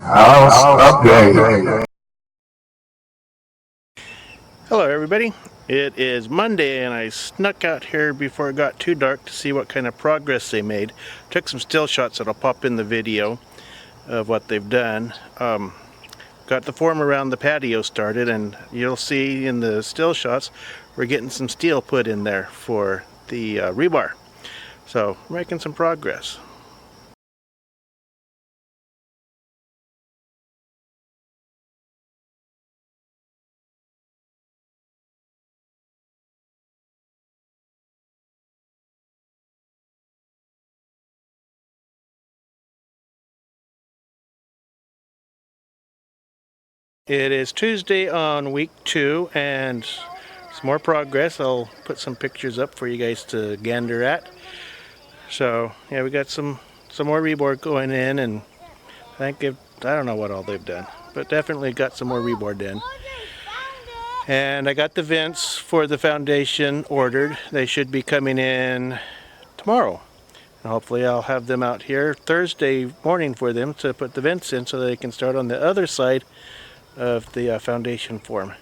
House update. Hello everybody, it is Monday and I snuck out here before it got too dark to see what kind of progress they made. Took some still shots that'll pop in the video of what they've done. Got the form around the patio started, and you'll see in the still shots we're getting some steel put in there for the rebar. So making some progress. It is Tuesday on week 2 and some more progress. I'll put some pictures up for you guys to gander at. So yeah, we got some more reboard going in, and I don't know what all they've done, but definitely got some more reboard in. And I got the vents for the foundation ordered. They should be coming in tomorrow. And hopefully I'll have them out here Thursday morning for them to put the vents in so they can start on the other side of the foundation form.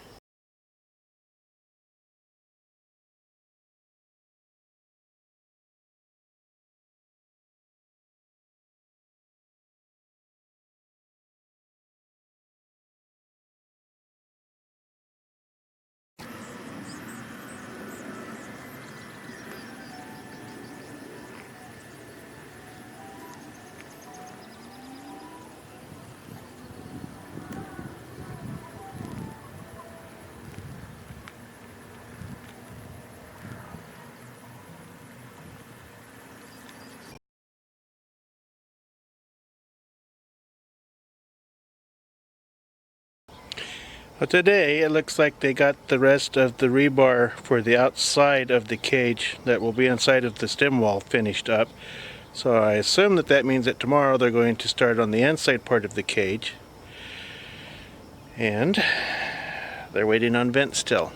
But today it looks like they got the rest of the rebar for the outside of the cage that will be inside of the stem wall finished up. So I assume that means that tomorrow they're going to start on the inside part of the cage. And they're waiting on vents still.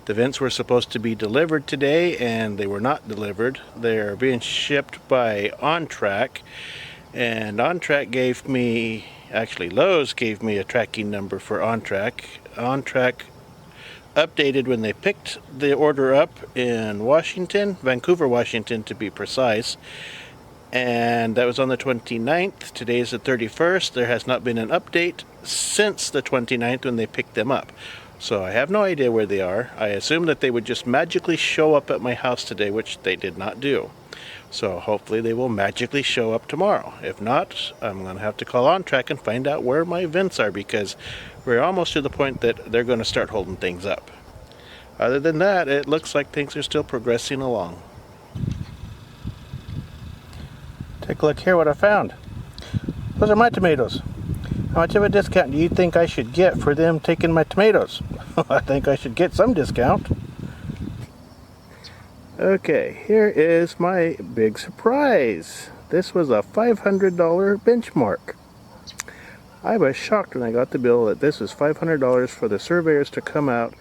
The vents were supposed to be delivered today and they were not delivered. They're being shipped by OnTrack, and OnTrack gave me, actually Lowe's gave me a tracking number for OnTrack. OnTrack updated when they picked the order up in Washington, Vancouver, Washington to be precise, and that was on the 29th. Today is the 31st. There has not been an update since the 29th when they picked them up. So I have no idea where they are. I assumed that they would just magically show up at my house today, which they did not do. So hopefully they will magically show up tomorrow. If not, I'm going to have to call OnTrack and find out where my vents are, because we're almost to the point that they're going to start holding things up. Other than that, it looks like things are still progressing along. Take a look here what I found. Those are my tomatoes. How much of a discount do you think I should get for them taking my tomatoes? I think I should get some discount. Okay, here is my big surprise. This was a $500 benchmark. I was shocked when I got the bill that this is $500 for the surveyors to come out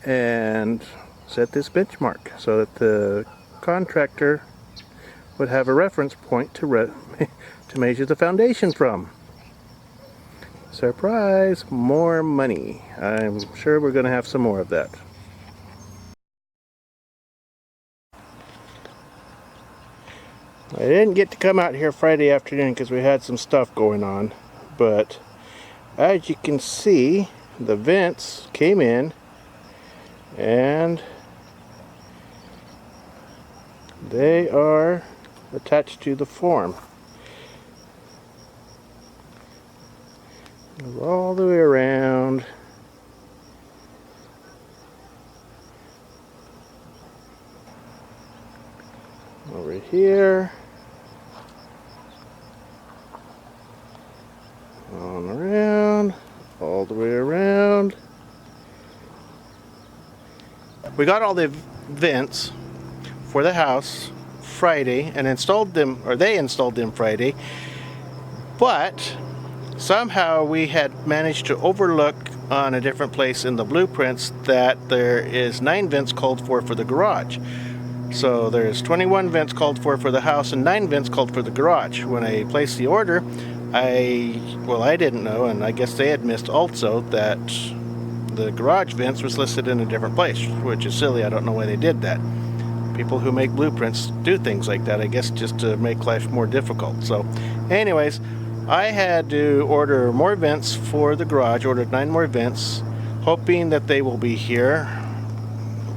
and set this benchmark so that the contractor would have a reference point to measure the foundation from. Surprise! More money. I'm sure we're going to have some more of that. I didn't get to come out here Friday afternoon because we had some stuff going on, but as you can see, the vents came in and they are attached to the form. All the way around. Over here. On around. All the way around. We got all the vents for the house Friday and installed them, or they installed them Friday, but somehow we had managed to overlook on a different place in the blueprints that there is 9 vents called for the garage. So there's 21 vents called for the house and 9 vents called for the garage. When I placed the order, I didn't know, and I guess they had missed also, that the garage vents was listed in a different place, which is silly. I don't know why they did that. People who make blueprints do things like that, I guess, just to make life more difficult. So anyways, I had to order more vents for the garage, ordered 9 more vents, hoping that they will be here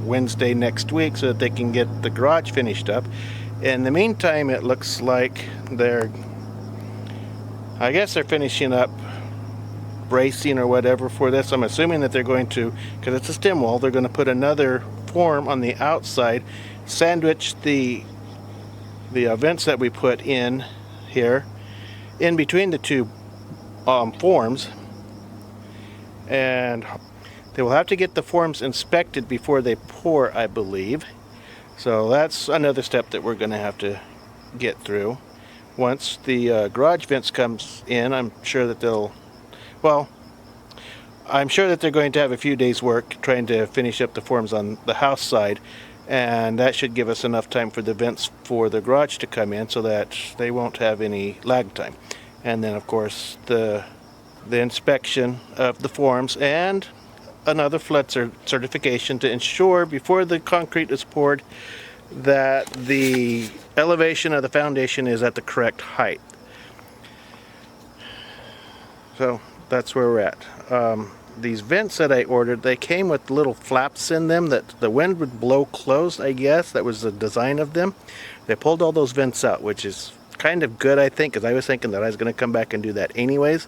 Wednesday next week so that they can get the garage finished up. In the meantime, it looks like I guess they're finishing up bracing or whatever for this. I'm assuming that they're going to, because it's a stem wall, they're going to put another form on the outside, sandwich the vents that we put in here in between the two forms, and they will have to get the forms inspected before they pour, I believe. So that's another step that we're going to have to get through. Once the garage vents comes in, I'm sure that I'm sure that they're going to have a few days work trying to finish up the forms on the house side, and that should give us enough time for the vents for the garage to come in so that they won't have any lag time. And then of course the inspection of the forms and another flood certification to ensure before the concrete is poured that the elevation of the foundation is at the correct height. So that's where we're at. These vents that I ordered, they came with little flaps in them that the wind would blow closed, I guess. That was the design of them. They pulled all those vents out, which is kind of good, I think, because I was thinking that I was going to come back and do that anyways.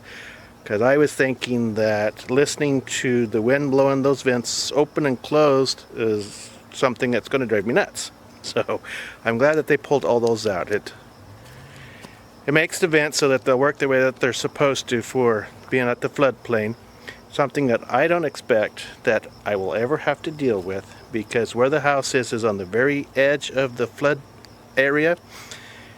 Because I was thinking that listening to the wind blowing those vents open and closed is something that's going to drive me nuts. So I'm glad that they pulled all those out. It makes the vents so that they'll work the way that they're supposed to for being at the floodplain. Something that I don't expect that I will ever have to deal with, because where the house is on the very edge of the flood area,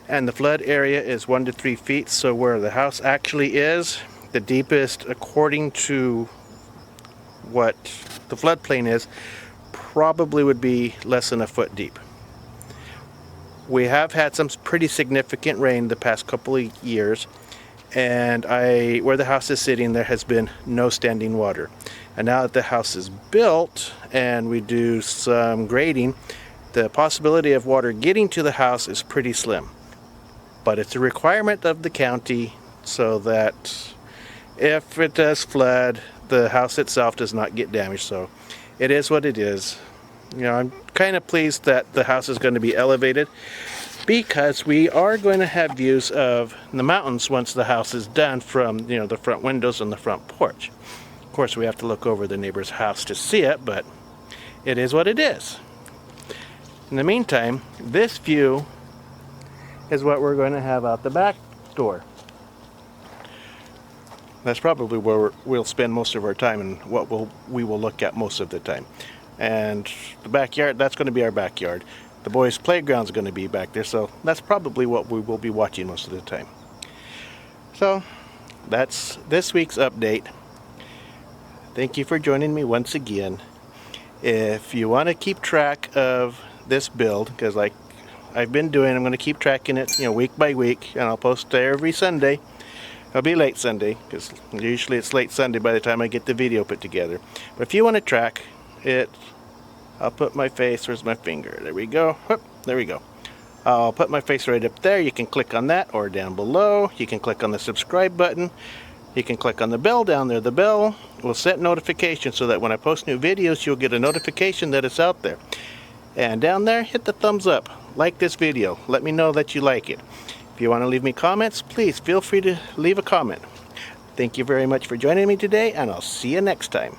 and the flood area is 1 to 3 feet. So where the house actually is, the deepest, according to what the floodplain is, probably would be less than a foot deep. We have had some pretty significant rain the past couple of years, and where the house is sitting, there has been no standing water. And now that the house is built and we do some grading, the possibility of water getting to the house is pretty slim. But it's a requirement of the county so that if it does flood, the house itself does not get damaged. So it is what it is. You know, I'm kind of pleased that the house is going to be elevated, because we are going to have views of the mountains once the house is done from, you know, the front windows and the front porch. Of course, we have to look over the neighbor's house to see it, but it is what it is. In the meantime, this view is what we're going to have out the back door. That's probably where we'll spend most of our time and what we will look at most of the time. And the backyard, that's going to be our backyard. The boys' playground is going to be back there, so that's probably what we will be watching most of the time. So that's this week's update. Thank you for joining me once again. If you want to keep track of this build, because like I've been doing, I'm going to keep tracking it, you know, week by week, and I'll post every Sunday. It'll be late Sunday, because usually it's late Sunday by the time I get the video put together. But if you want to track it, I'll put my face, where's my finger? There we go. Whoop, there we go. I'll put my face right up there. You can click on that, or down below. You can click on the subscribe button. You can click on the bell down there. The bell will set notifications so that when I post new videos, you'll get a notification that it's out there. And down there, hit the thumbs up. Like this video. Let me know that you like it. If you want to leave me comments, please feel free to leave a comment. Thank you very much for joining me today, and I'll see you next time.